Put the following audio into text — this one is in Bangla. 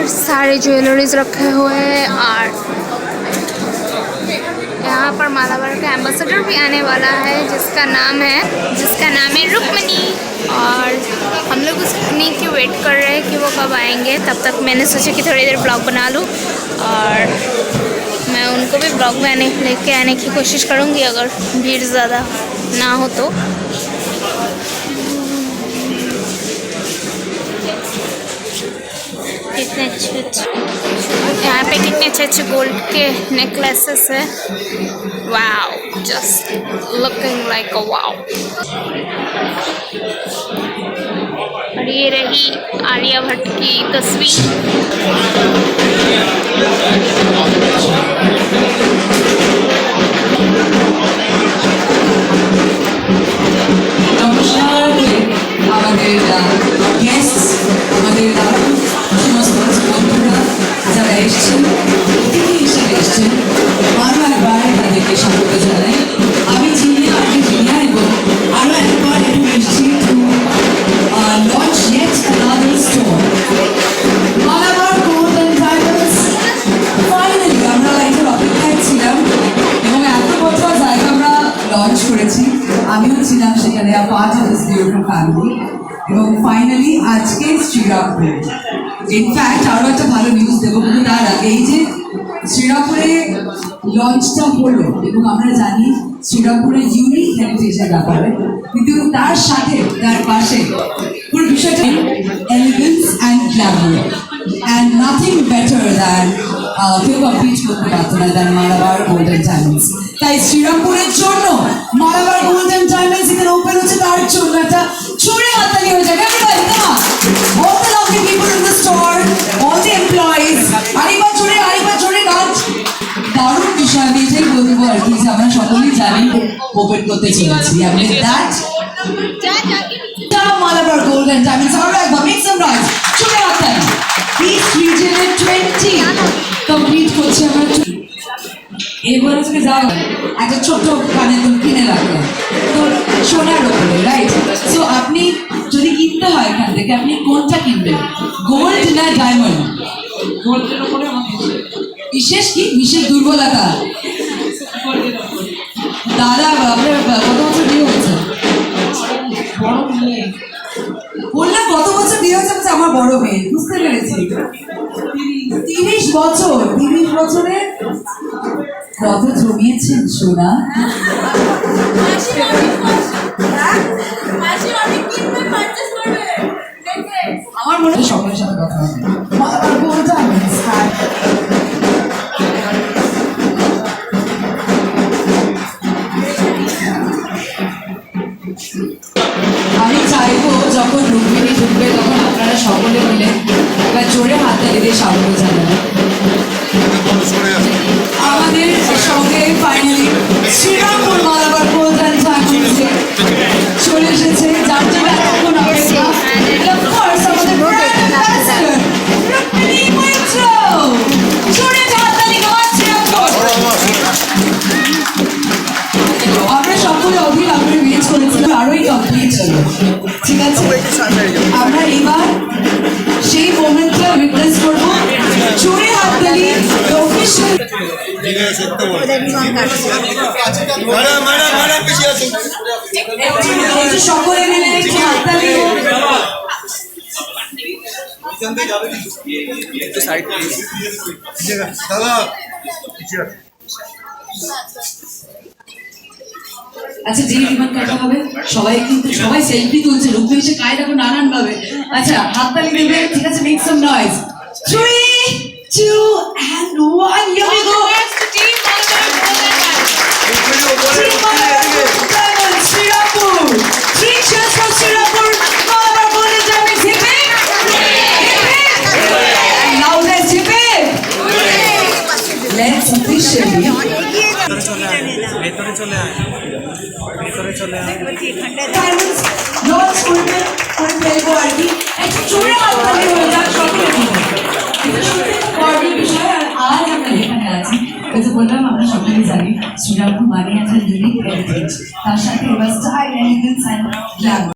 सारे ज्वेलरीज रखे हुए हैं और यहाँ पर मालाबार का एम्बेसडर भी आने वाला है जिसका नाम है रुक्मणी। और हम लोग उन्हीं की वेट कर रहे हैं कि वो कब आएंगे। तब तक मैंने सोचा कि थोड़ी देर ब्लॉग बना लूँ और मैं उनको भी ब्लॉग में लेके आने की कोशिश करूँगी अगर भीड़ ज़्यादा ना हो तो। कितने अच्छे यहाँ पे कितने अच्छे गोल्ड के नेकलेसेस है। Wow, just looking like a wow. और ये रही आलिया भट्ट की तस्वीर। আমিও ছিলাম সেখানে part of this beautiful family এবং ফাইনালি আজকে শ্রীরামপুরে ইনফ্যাক্ট আরও একটা ভালো নিউজ দেবো, কিন্তু তার আগে এই যে শ্রীরামপুরে লঞ্চটা হলো এবং আমরা জানি শ্রীরামপুরে ইউনিক হেরিটেজের ব্যাপারে, কিন্তু তার সাথে তার পাশে পুরো বিষয়টা elegance and Glamour and nothing better than কেউ কমপ্লিট করতে পারতো না দ্যান মালাবার গোল্ডেন ডায়মন্ডস। তাই শ্রীরামপুরের জন্য মালাবার গোল্ডেন ডায়মন্ডস এখানে ওপেন হচ্ছে, তার জন্য একটা জোরে হাততালি হয়ে যাবে। Everybody, come on! All the lovely people in the store, all the employees, আরেকবার জোরে গান। দারুণ বিষয়, আমি এটাই বলবো আর কি যে আমরা সকলেই জানি ওপেন করতে চলেছি। And with that, Malabar golden diamonds, আরো একবার make some noise, জোরে হাততালি। East region 20 কমপ্লিট করছে আমরা। এরপর আজকে যাও একটা ছোট্ট কানে দুল কিনে রাখলাম তো সোনার ওপরে, রাইট? সো আপনি যদি কিনতে হয় এখান থেকে আপনি কোনটা কিনবেন, গোল্ড না ডায়মন্ড? গোল্ডের ওপরে বিশেষ কি বিশেষ দুর্বলতা? দাদা আপনার কত বছর বিয়ে হয়েছে? বললাম কত বছর বিয়ে হয়েছে? আমার বড় মেয়ে, বুঝতে পেরেছি। 30 বছর। 30 বছরে কত জমিয়েছেন সোনা? আমার মনে হয় সকলের সাথে কথা হবে। আমি চাইবো যখন রুক্মিণী ঢুকবে তখন আপনারা সকলে মিলে এবার জোরে হাততালি দিয়ে স্বাগত জানাবেন। আমাদের সঙ্গে ফাইনালি শ্রীরামপুর মালাবার গোল্ডেন ডায়মন্ডসে চলে এসেছে, যার জন্য এখন অপেক্ষা। Of course, আমাদের ব্র্যান্ড অ্যাম্বাসেডর রুক্মিণী মৈত্র। জোরে হাততালি গাওয়াচ্ছে। আমরা সকলে অধীর আগ্রহে ওয়েট করেছিলাম, আরোই কমপ্লিট হলো। ঠিক আছে, আমরা এবার সেই মোমেন্টটা উইটনেস করবো। জোরে হাততালি অফিশিয়াল সকলে মিলে একটু হাততালি। আচ্ছা, যে রিবন কাটা হবে সবাই কিন্তু সবাই সেলফি তুলছে, রুক্মিণী এসে কায় দেখো নানান ভাবে। আচ্ছা, হাততালি দেবে, ঠিক আছে? Make some noise. 3, 2 and 1, here we go. Srirapur. 3 cheers for Srirapur. Malabar golden diamonds. Hip hip. And loudest hip hip. Let's officially. Diamonds launch করবে ফেলবো আর কি। একটু জোরে হাততালি হয়ে যাক সকলে মিলে। এটা সত্যি গর্বের বিষয়। আর আজ আমরা এখানে আছি, ওই যে বললাম আমরা সকলে জানি শ্রীরামপুর মানে আছে ইউনিক হেরিটেজ, তার সাথে এবার স্টাইল, এলিগেন্স অ্যান্ড গ্ল্যামার।